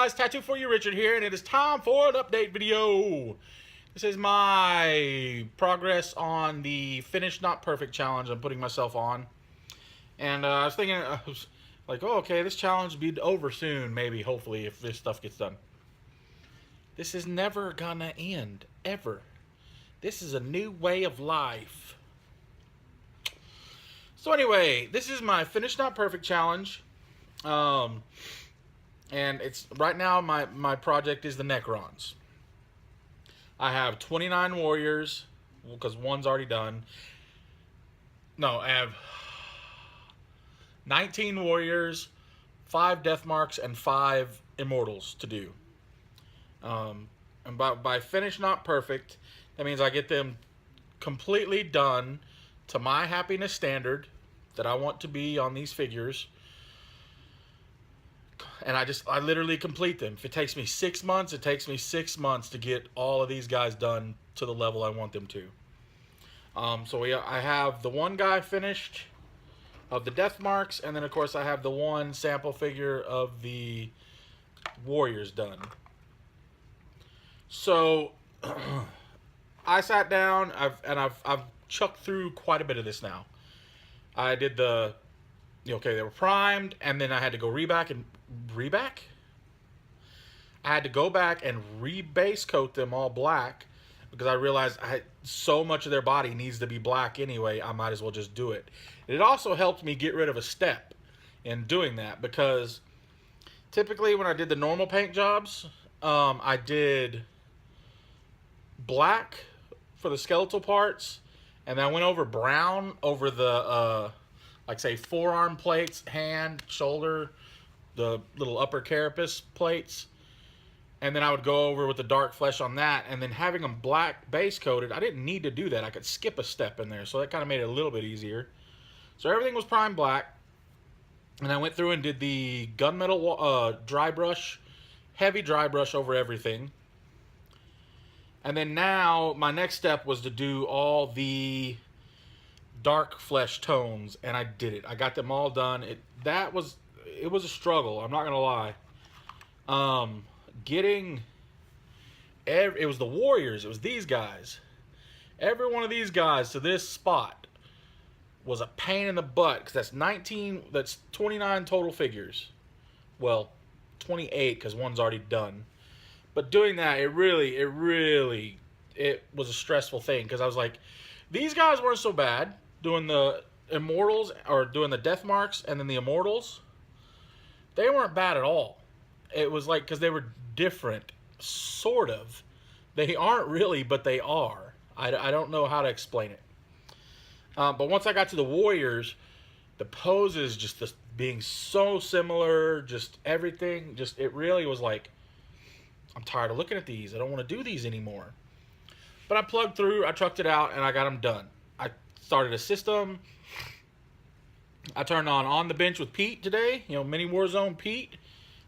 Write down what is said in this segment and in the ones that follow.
guys? Tattoo for you, Richard here, and it is time for an update video. This is my progress on the Finished Not Perfect challenge I'm putting myself on. And I was thinking, like, oh, okay, this challenge will be over soon, maybe, hopefully, if this stuff gets done. This is never gonna end, ever. This is a new way of life. So anyway, this is my Finished Not Perfect challenge. And it's right now my project is the Necrons. I have 29 warriors because one's already done. No, I have 19 warriors, 5 death marks, and 5 immortals to do. And by Finished Not Perfect, that means I get them completely done to my happiness standard that I want to be on these figures. And I literally complete them. If it takes me 6 months, it takes me 6 months to get all of these guys done to the level I want them to. I have the one guy finished of the death marks, and then of course I have the one sample figure of the warriors done. So I sat down, I've chucked through quite a bit of this now. I did they were primed, and then I had to go I had to go back and re-base coat them all black because I realized so much of their body needs to be black anyway, I might as well just do it. It also helped me get rid of a step in doing that because typically when I did the normal paint jobs, I did black for the skeletal parts, and then I went over brown over the like say forearm plates, hand, shoulder, the little upper carapace plates, and then I would go over with the dark flesh on that, and then having them black base coated, I didn't need to do that. I could skip a step in there, so that kind of made it a little bit easier. So everything was primed black, and I went through and did the gunmetal dry brush, heavy dry brush over everything. And then now my next step was to do all the dark flesh tones, and I did it. I got them all done. It was a struggle, I'm not gonna lie. It was the warriors, it was these guys. Every one of these guys to this spot was a pain in the butt, because that's 29 total figures. Well, 28 because one's already done. But doing that, it was a stressful thing, because I was like, these guys weren't so bad. Doing the immortals, or doing the death marks, and then the immortals, they weren't bad at all. It was like, because they were different, sort of. They aren't really, but they are. I don't know how to explain it. But once I got to the warriors, the poses just being so similar, just everything, it really was like, I'm tired of looking at these. I don't want to do these anymore. But I plugged through, I trucked it out, and I got them done. I started a system. I turned on the bench with Pete today, Mini Warzone Pete.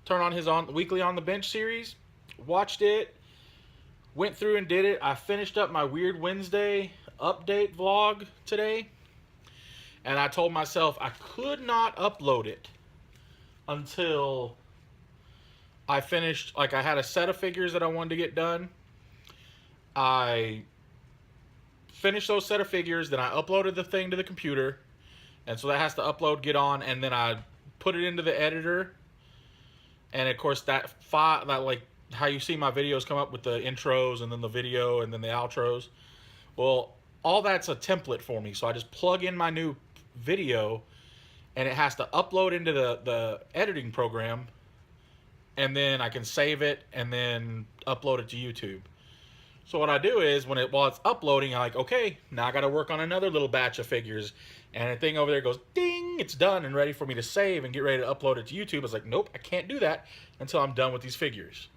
Turned on his weekly on the bench series. Watched it. Went through and did it. I finished up my Weird Wednesday update vlog today. And I told myself I could not upload it until I finished, I had a set of figures that I wanted to get done. I finished those set of figures, then I uploaded the thing to the computer, and so that has to upload, get on, and then I put it into the editor, and of course that like how you see my videos come up with the intros and then the video and then the outros, well, all that's a template for me, so I just plug in my new video, and it has to upload into the editing program, and then I can save it and then upload it to YouTube. So what I do is, while it's uploading, I'm like, okay, now I got to work on another little batch of figures. And the thing over there goes, ding, it's done and ready for me to save and get ready to upload it to YouTube. I was like, nope, I can't do that until I'm done with these figures.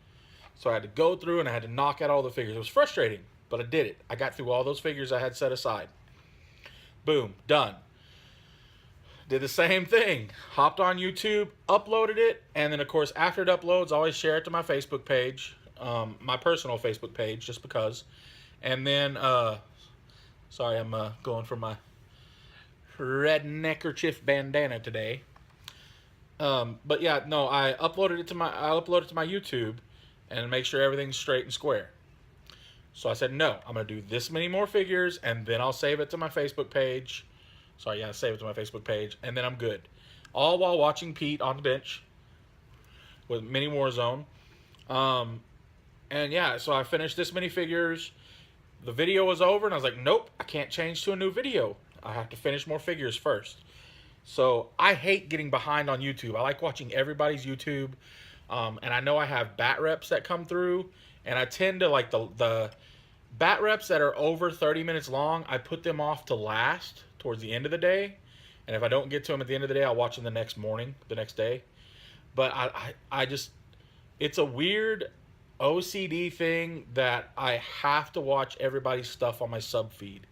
So I had to go through and I had to knock out all the figures. It was frustrating, but I did it. I got through all those figures I had set aside. Boom, done. Did the same thing. Hopped on YouTube, uploaded it, and then of course after it uploads, I always share it to my Facebook page. My personal Facebook page, just because. And then, sorry, I'm going for my red neckerchief bandana today. But yeah, no, I uploaded it to my YouTube, and make sure everything's straight and square. So I said, no, I'm gonna do this many more figures, and then I'll save it to my Facebook page. Sorry, yeah, save it to my Facebook page, and then I'm good. All while watching Pete on the bench with Mini Warzone. Um, and yeah, so I finished this many figures. The video was over, and I was like, nope, I can't change to a new video. I have to finish more figures first. So I hate getting behind on YouTube. I like watching everybody's YouTube. And I know I have bat reps that come through, and I tend to like the bat reps that are over 30 minutes long, I put them off to last towards the end of the day. And if I don't get to them at the end of the day, I'll watch them the next morning, the next day. But I just, it's a weird OCD thing that I have to watch everybody's stuff on my sub feed.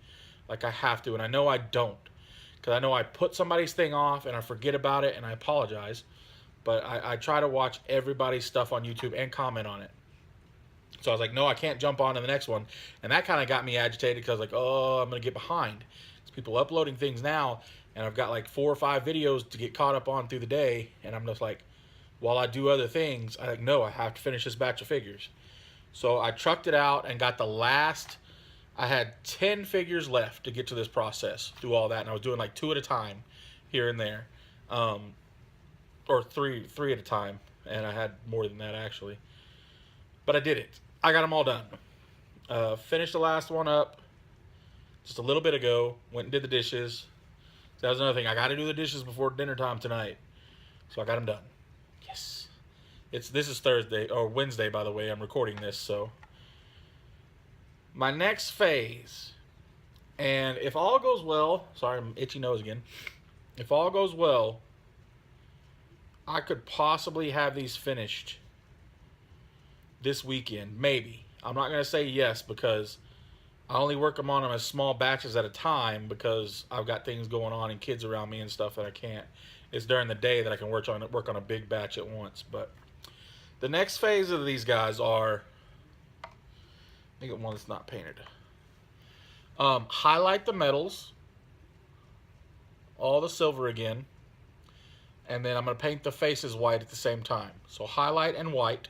Like I have to, and I know I don't. Because I know I put somebody's thing off and I forget about it, and I apologize. But I try to watch everybody's stuff on YouTube and comment on it. So I was like, no, I can't jump on to the next one. And that kind of got me agitated because I was like, oh, I'm going to get behind. There's people uploading things now, and I've got like 4 or 5 videos to get caught up on through the day. And I'm just like, while I do other things, I like, no, I have to finish this batch of figures. So I trucked it out and got the last. I had 10 figures left to get to this process through all that. And I was doing like 2 at a time here and there. Or three at a time. And I had more than that actually. But I did it. I got them all done. Finished the last one up just a little bit ago. Went and did the dishes. So that was another thing. I got to do the dishes before dinner time tonight. So I got them done. Yes. This is Thursday, or Wednesday, by the way. I'm recording this, so. My next phase. And if all goes well, sorry, I'm itchy nose again. If all goes well, I could possibly have these finished this weekend, maybe. I'm not going to say yes because I only work them on them as small batches at a time because I've got things going on and kids around me and stuff that I can't. It's during the day that I can work on a big batch at once. But the next phase of these guys are, I think one that's not painted. Highlight the metals, all the silver again, and then I'm going to paint the faces white at the same time. So highlight and white.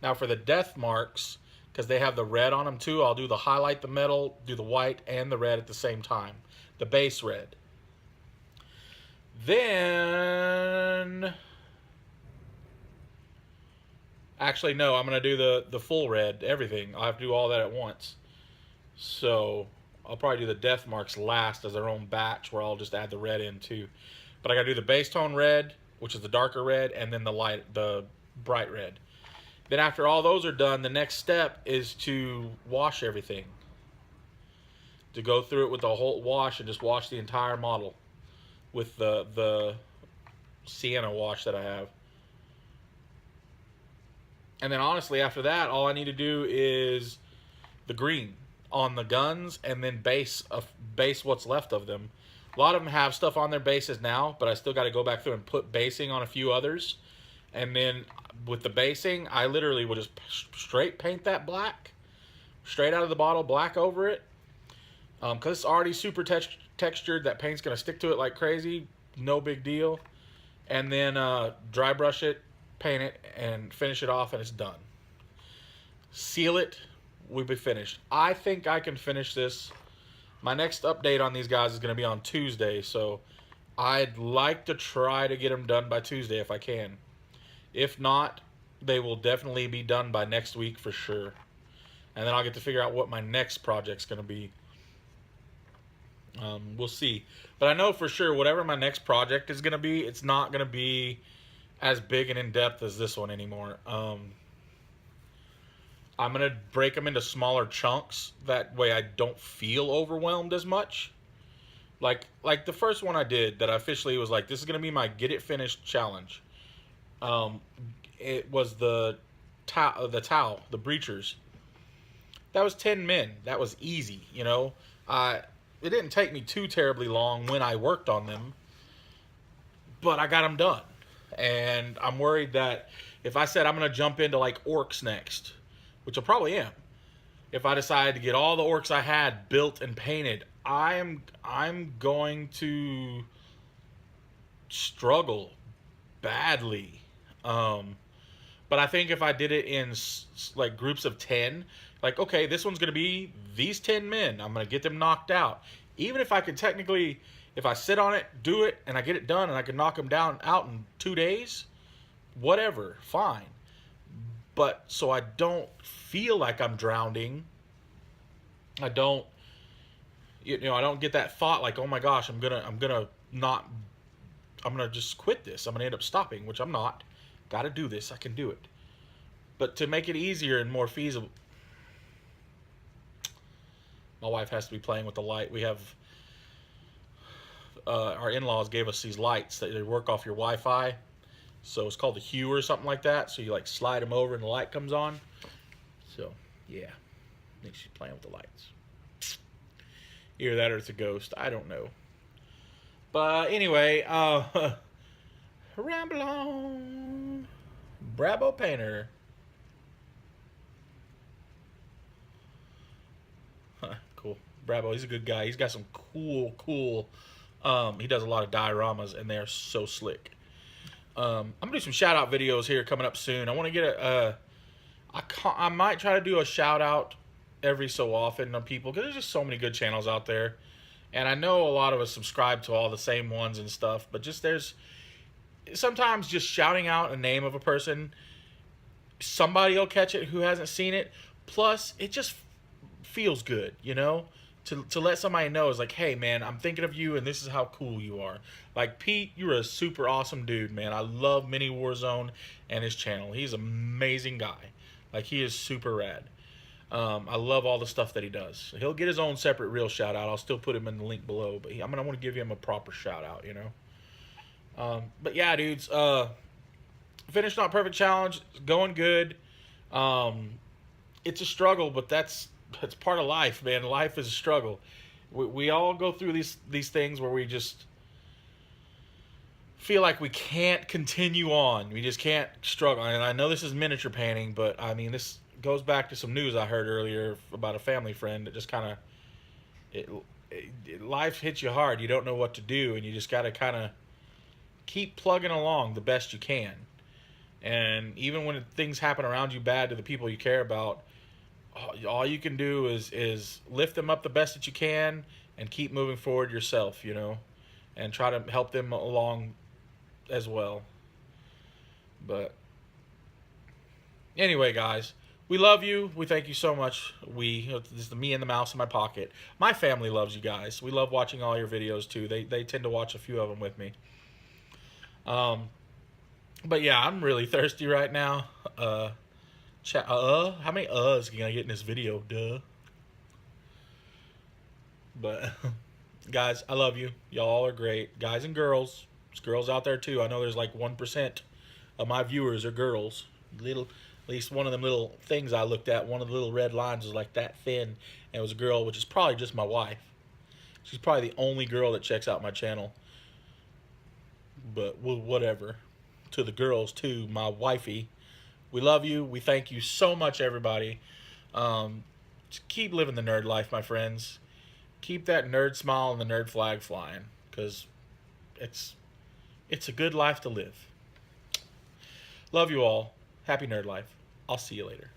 Now for the death marks, because they have the red on them too, I'll do the highlight, the metal, do the white and the red at the same time. The base red. Then, actually no, I'm going to do the full red, everything. I'll have to do all that at once. So I'll probably do the death marks last as their own batch where I'll just add the red in too. But I got to do the base tone red, which is the darker red, and then the bright red. Then after all those are done, the next step is to wash everything. To go through it with the whole wash and just wash the entire model with the sienna wash that I have. And then honestly, after that, all I need to do is the green on the guns and then base what's left of them. A lot of them have stuff on their bases now, but I still got to go back through and put basing on a few others. And then with the basing, I literally will just straight paint that black. Straight out of the bottle, black over it. Because it's already super textured, that paint's going to stick to it like crazy. No big deal. And then dry brush it, paint it, and finish it off, and it's done. Seal it, we'll be finished. I think I can finish this. My next update on these guys is going to be on Tuesday, so I'd like to try to get them done by Tuesday if I can. If not, they will definitely be done by next week for sure. And then I'll get to figure out what my next project's going to be. We'll see. But I know for sure whatever my next project is going to be, it's not going to be as big and in-depth as this one anymore. I'm going to break them into smaller chunks. That way I don't feel overwhelmed as much. Like the first one I did that I officially was like, this is going to be my Get It Finished challenge. It was the Tau, the Breachers. That was 10 men. That was easy, you know. It didn't take me too terribly long when I worked on them, but I got them done. And I'm worried that if I said I'm going to jump into like orcs next, which I probably am, if I decide to get all the orcs I had built and painted, I'm going to struggle badly. But I think if I did it in like groups of 10, like, okay, this one's going to be these 10 men. I'm going to get them knocked out. Even if I could technically, if I sit on it, do it, and I get it done, and I can knock them down out in 2 days, whatever, fine. But so I don't feel like I'm drowning. I don't, I don't get that thought like, oh my gosh, I'm gonna just quit this. I'm gonna end up stopping, which I'm not. Got to do this. I can do it. But to make it easier and more feasible, my wife has to be playing with the light. We have our in-laws gave us these lights that they work off your Wi-Fi. So it's called the Hue or something like that. So you like slide them over and the light comes on. So yeah, I think she's playing with the lights. Either that or it's a ghost. I don't know. But anyway, ramble on. Bravo Painter. Cool. Bravo, he's a good guy. He's got some cool. He does a lot of dioramas, and they're so slick. I'm gonna do some shout out videos here coming up soon. I want to get I might try to do a shout out every so often on people, because there's just so many good channels out there, and I know a lot of us subscribe to all the same ones and stuff, but just there's sometimes just shouting out a name of a person, somebody will catch it who hasn't seen it. Plus, it just feels good, to let somebody know, is like, hey man, I'm thinking of you and this is how cool you are. Like Pete, you're a super awesome dude, man. I love Mini Warzone and his channel. He's an amazing guy. Like, he is super rad. I love all the stuff that he does. He'll get his own separate real shout out. I'll still put him in the link below, but I'm gonna want to give him a proper shout out, But yeah, dudes, Finished Not Perfect Challenge, going good. It's a struggle, but that's part of life, man. Life is a struggle. We all go through these things where we just feel like we can't continue on. We just can't struggle. And I know this is miniature painting, but I mean, this goes back to some news I heard earlier about a family friend that just kind of, life hits you hard. You don't know what to do, and you just got to kind of keep plugging along the best you can. And even when things happen around you bad to the people you care about, all you can do is lift them up the best that you can and keep moving forward yourself, and try to help them along as well. But anyway, guys, we love you. We thank you so much. This is the me and the mouse in my pocket. My family loves you guys. We love watching all your videos too. They tend to watch a few of them with me. But yeah, I'm really thirsty right now. How many can I get in this video? Duh. But guys, I love you. Y'all are great. Guys and girls. There's girls out there too. I know there's like 1% of my viewers are girls. At least one of them little things I looked at, one of the little red lines was like that thin, and it was a girl, which is probably just my wife. She's probably the only girl that checks out my channel. But well, whatever. To the girls too, my wifey. We love you. We thank you so much, everybody. Just keep living the nerd life, my friends. Keep that nerd smile and the nerd flag flying, because it's a good life to live. Love you all. Happy nerd life. I'll see you later.